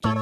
As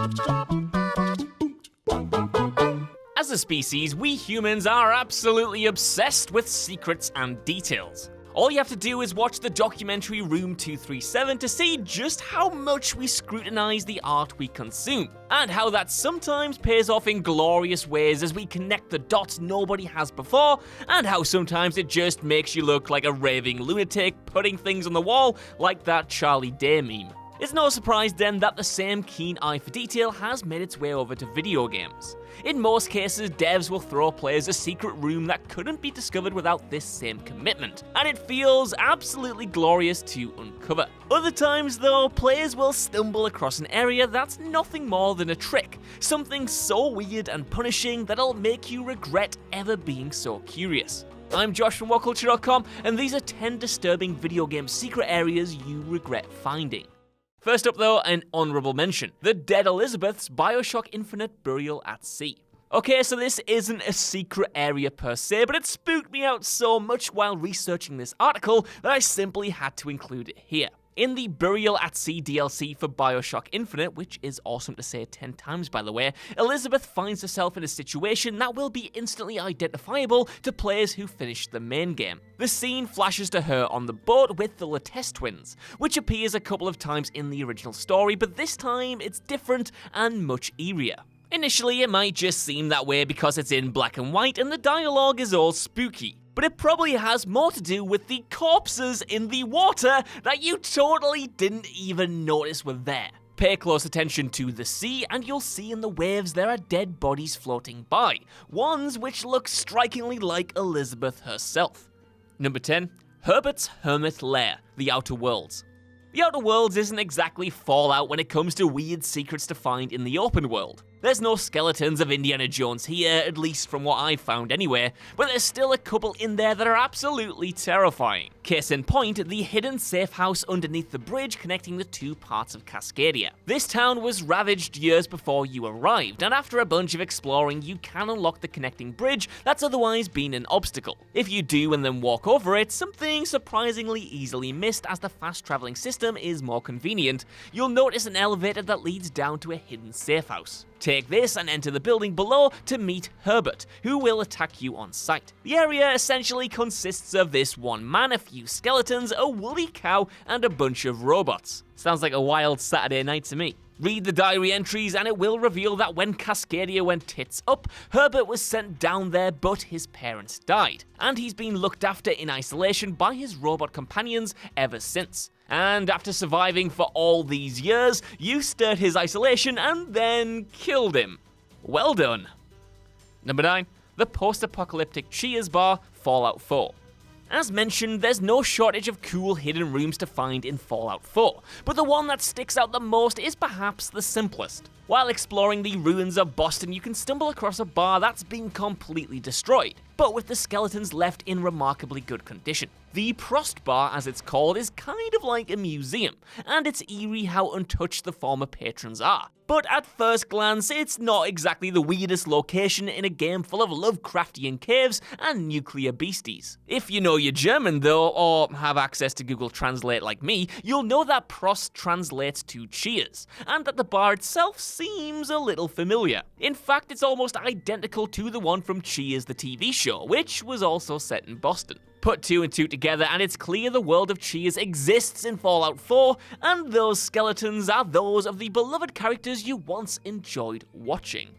a species, we humans are absolutely obsessed with secrets and details. All you have to do is watch the documentary Room 237 to see just how much we scrutinize the art we consume, and how that sometimes pays off in glorious ways as we connect the dots nobody has before, and how sometimes it just makes you look like a raving lunatic putting things on the wall like that Charlie Day meme. It's no surprise then that the same keen eye for detail has made its way over to video games. In most cases, devs will throw players a secret room that couldn't be discovered without this same commitment, and it feels absolutely glorious to uncover. Other times though, players will stumble across an area that's nothing more than a trick, something so weird and punishing that'll make you regret ever being so curious. I'm Josh from WhatCulture.com, and these are 10 disturbing video game secret areas you regret finding. First up though, an honourable mention, the Dead Elizabeth's BioShock Infinite Burial at Sea. Okay, so this isn't a secret area per se, but it spooked me out so much while researching this article that I simply had to include it here. In the Burial at Sea DLC for BioShock Infinite, which is awesome to say 10 times by the way, Elizabeth finds herself in a situation that will be instantly identifiable to players who finished the main game. The scene flashes to her on the boat with the Lattès twins, which appears a couple of times in the original story, but this time it's different and much eerier. Initially, it might just seem that way because it's in black and white and the dialogue is all spooky. But it probably has more to do with the corpses in the water that you totally didn't even notice were there. Pay close attention to the sea and you'll see in the waves there are dead bodies floating by, ones which look strikingly like Elizabeth herself. Number 10. HERBERT'S HERMIT LAIR, The Outer Worlds. The Outer Worlds isn't exactly Fallout when it comes to weird secrets to find in the open world. There's no skeletons of Indiana Jones here, at least from what I've found anyway, but there's still a couple in there that are absolutely terrifying. Case in point, the hidden safe house underneath the bridge connecting the two parts of Cascadia. This town was ravaged years before you arrived, and after a bunch of exploring, you can unlock the connecting bridge that's otherwise been an obstacle. If you do and then walk over it, something surprisingly easily missed as the fast-traveling system is more convenient, you'll notice an elevator that leads down to a hidden safe house. Take this and enter the building below to meet Herbert, who will attack you on sight. The area essentially consists of this one man, a few skeletons, a woolly cow, and a bunch of robots. Sounds like a wild Saturday night to me. Read the diary entries and it will reveal that when Cascadia went tits up, Herbert was sent down there but his parents died, and he's been looked after in isolation by his robot companions ever since. And after surviving for all these years, you stirred his isolation and then killed him. Well done. Number 9. The Post-APOCALYPTIC Cheers Bar, Fallout 4. As mentioned, there's no shortage of cool hidden rooms to find in Fallout 4, but the one that sticks out the most is perhaps the simplest. While exploring the ruins of Boston, you can stumble across a bar that's been completely destroyed, but with the skeletons left in remarkably good condition. The Prost Bar, as it's called, is kind of like a museum, and it's eerie how untouched the former patrons are. But at first glance, it's not exactly the weirdest location in a game full of Lovecraftian caves and nuclear beasties. If you know your German though, or have access to Google Translate like me, you'll know that Prost translates to cheers, and that the bar itself seems a little familiar. In fact, it's almost identical to the one from Cheers the TV show, which was also set in Boston. Put two and two together and it's clear the world of Cheers exists in Fallout 4, and those skeletons are those of the beloved characters you once enjoyed watching.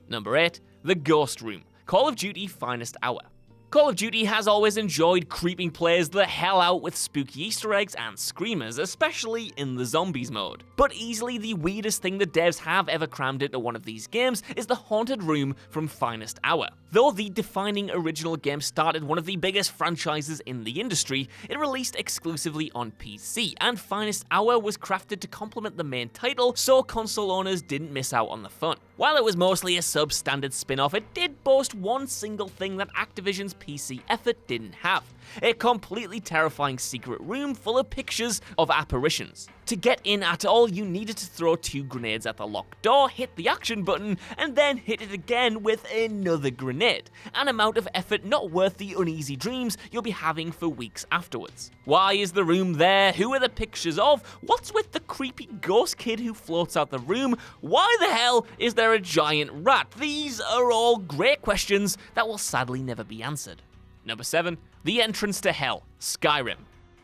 Number 8. The Ghost Room, Call of Duty Finest Hour. Call of Duty has always enjoyed creeping players the hell out with spooky Easter eggs and screamers, especially in the zombies mode. But easily the weirdest thing the devs have ever crammed into one of these games is the haunted room from Finest Hour. Though the defining original game started one of the biggest franchises in the industry, it released exclusively on PC, and Finest Hour was crafted to complement the main title so console owners didn't miss out on the fun. While it was mostly a substandard spin-off, it did boast one single thing that Activision's PC effort didn't have: a completely terrifying secret room full of pictures of apparitions. To get in at all, you needed to throw 2 grenades at the locked door, hit the action button, and then hit it again with another grenade, an amount of effort not worth the uneasy dreams you'll be having for weeks afterwards. Why is the room there? Who are the pictures of? What's with the creepy ghost kid who floats out the room? Why the hell is there a giant rat? These are all great questions that will sadly never be answered. Number 7. The entrance to hell, Skyrim.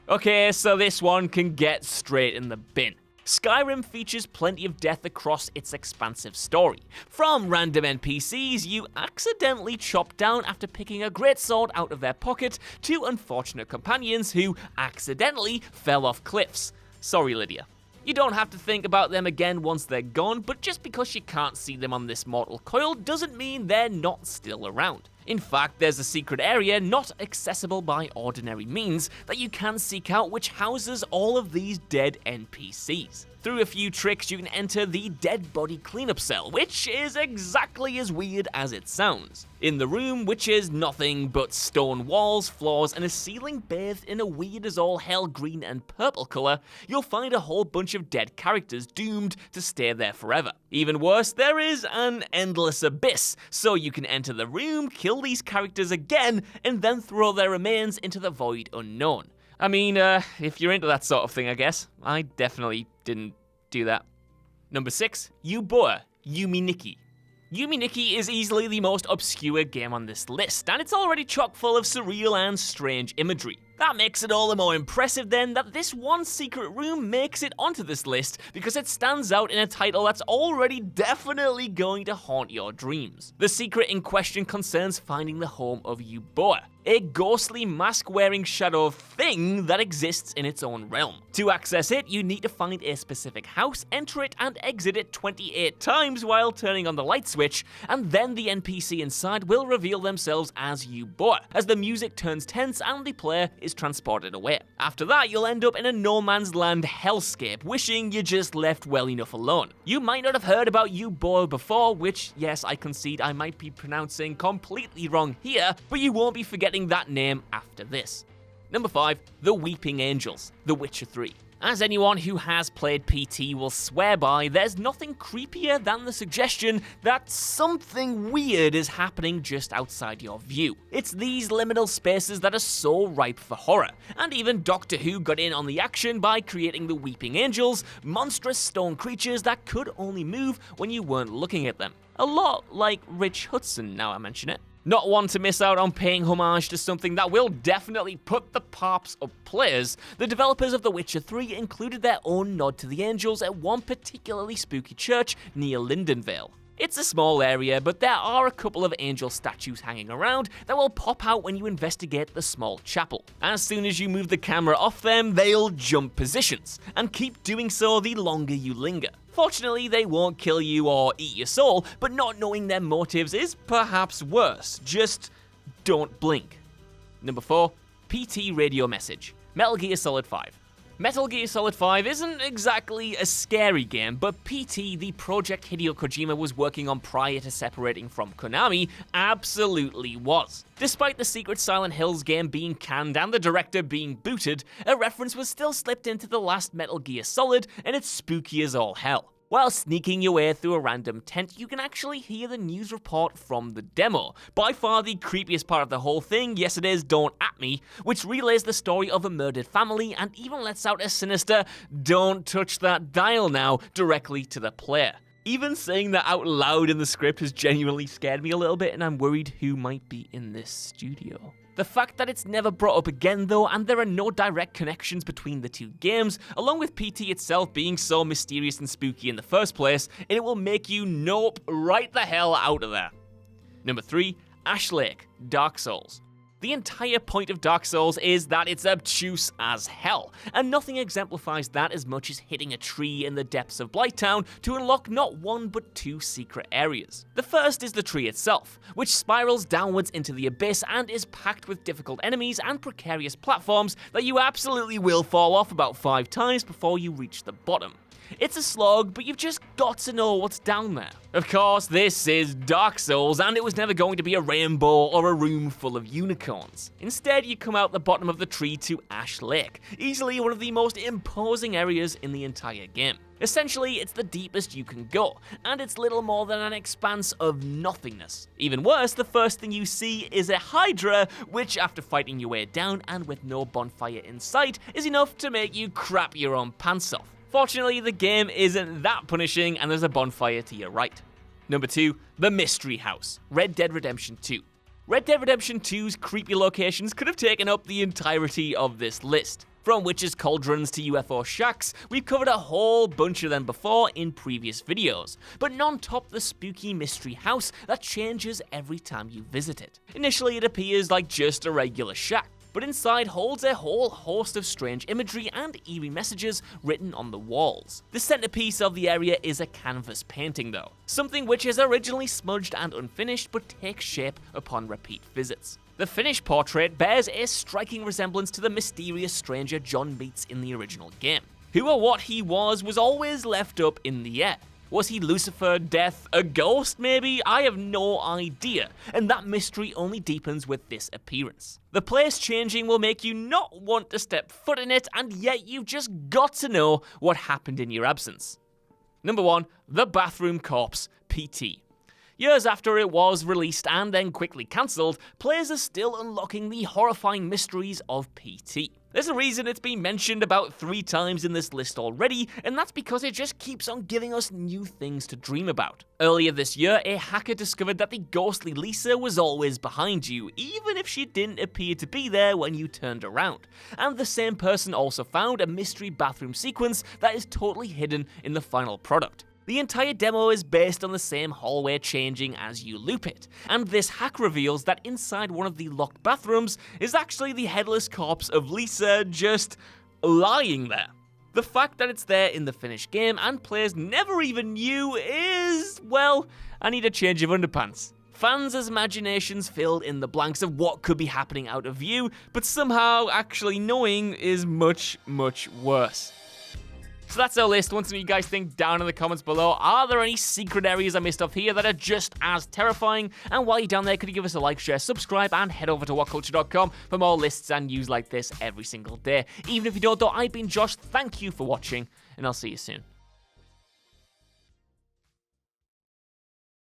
Okay, so this one can get straight in the bin. Skyrim features plenty of death across its expansive story. From random NPCs you accidentally chop down after picking a greatsword out of their pocket, to unfortunate companions who accidentally fell off cliffs. Sorry, Lydia. You don't have to think about them again once they're gone, but just because you can't see them on this mortal coil doesn't mean they're not still around. In fact, there's a secret area not accessible by ordinary means that you can seek out, which houses all of these dead NPCs. Through a few tricks, you can enter the dead body cleanup cell, which is exactly as weird as it sounds. In the room, which is nothing but stone walls, floors, and a ceiling bathed in a weird as all hell green and purple color, you'll find a whole bunch of dead characters doomed to stay there forever. Even worse, there is an endless abyss, so you can enter the room, kill these characters again, and then throw their remains into the void unknown. I mean, if you're into that sort of thing, I guess. I definitely didn't do that. Number 6, Yuboa, Yumi Nikki. Yumi Nikki is easily the most obscure game on this list, and it's already chock full of surreal and strange imagery. That makes it all the more impressive then that this one secret room makes it onto this list because it stands out in a title that's already definitely going to haunt your dreams. The secret in question concerns finding the home of Yuboa, a ghostly mask-wearing shadow thing that exists in its own realm. To access it, you need to find a specific house, enter it, and exit it 28 times while turning on the light switch, and then the NPC inside will reveal themselves as Yuboa, as the music turns tense and the player is transported away. After that, you'll end up in a no man's land hellscape, wishing you just left well enough alone. You might not have heard about Yuboa before, which, yes, I concede I might be pronouncing completely wrong here, but you won't be forgetting that name after this. Number 5, The Weeping Angels, The Witcher 3. As anyone who has played PT will swear by, there's nothing creepier than the suggestion that something weird is happening just outside your view. It's these liminal spaces that are so ripe for horror, and even Doctor Who got in on the action by creating the Weeping Angels, monstrous stone creatures that could only move when you weren't looking at them. A lot like Rich Hudson, now I mention it. Not one to miss out on paying homage to something that will definitely put the pops up players, the developers of The Witcher 3 included their own nod to the angels at one particularly spooky church near Lindenvale. It's a small area, but there are a couple of angel statues hanging around that will pop out when you investigate the small chapel. As soon as you move the camera off them, they'll jump positions, and keep doing so the longer you linger. Fortunately, they won't kill you or eat your soul, but not knowing their motives is perhaps worse. Just don't blink. Number 4, PT Radio Message, Metal Gear Solid 5. Metal Gear Solid 5 isn't exactly a scary game, but PT, the project Hideo Kojima was working on prior to separating from Konami, absolutely was. Despite the secret Silent Hills game being canned and the director being booted, a reference was still slipped into the last Metal Gear Solid, and it's spooky as all hell. While sneaking your way through a random tent, you can actually hear the news report from the demo. By far the creepiest part of the whole thing, yes it is, don't at me, which relays the story of a murdered family and even lets out a sinister, don't touch that dial now, directly to the player. Even saying that out loud in the script has genuinely scared me a little bit, and I'm worried who might be in this studio. The fact that it's never brought up again though, and there are no direct connections between the two games, along with PT itself being so mysterious and spooky in the first place, it will make you nope right the hell out of there. Number 3, Ash Lake, Dark Souls. The entire point of Dark Souls is that it's obtuse as hell, and nothing exemplifies that as much as hitting a tree in the depths of Blighttown to unlock not one but 2 secret areas. The first is the tree itself, which spirals downwards into the abyss and is packed with difficult enemies and precarious platforms that you absolutely will fall off about 5 times before you reach the bottom. It's a slog, but you've just got to know what's down there. Of course, this is Dark Souls, and it was never going to be a rainbow or a room full of unicorns. Instead, you come out the bottom of the tree to Ash Lake, easily one of the most imposing areas in the entire game. Essentially, it's the deepest you can go, and it's little more than an expanse of nothingness. Even worse, the first thing you see is a Hydra, which after fighting your way down and with no bonfire in sight, is enough to make you crap your own pants off. Fortunately, the game isn't that punishing, and there's a bonfire to your right. Number 2, the Mystery House, Red Dead Redemption 2. Red Dead Redemption 2's creepy locations could have taken up the entirety of this list. From witches' cauldrons to UFO shacks, we've covered a whole bunch of them before in previous videos, but none top the spooky mystery house that changes every time you visit it. Initially, it appears like just a regular shack, but inside holds a whole host of strange imagery and eerie messages written on the walls. The centerpiece of the area is a canvas painting though, something which is originally smudged and unfinished but takes shape upon repeat visits. The finished portrait bears a striking resemblance to the mysterious stranger John meets in the original game. Who or what he was always left up in the air. Was he Lucifer, Death, a ghost maybe? I have no idea, and that mystery only deepens with this appearance. The place changing will make you not want to step foot in it, and yet you've just got to know what happened in your absence. Number 1, The Bathroom Corpse, PT. Years after it was released and then quickly cancelled, players are still unlocking the horrifying mysteries of PT. There's a reason it's been mentioned about 3 times in this list already, and that's because it just keeps on giving us new things to dream about. Earlier this year, a hacker discovered that the ghostly Lisa was always behind you, even if she didn't appear to be there when you turned around. And the same person also found a mystery bathroom sequence that is totally hidden in the final product. The entire demo is based on the same hallway changing as you loop it, and this hack reveals that inside one of the locked bathrooms is actually the headless corpse of Lisa just lying there. The fact that it's there in the finished game and players never even knew is, well, I need a change of underpants. Fans' imaginations filled in the blanks of what could be happening out of view, but somehow actually knowing is much, much worse. So that's our list. Want to know what you guys think down in the comments below. Are there any secret areas I missed off here that are just as terrifying? And while you're down there, could you give us a like, share, subscribe, and head over to WhatCulture.com for more lists and news like this every single day. Even if you don't, though, I've been Josh. Thank you for watching, and I'll see you soon.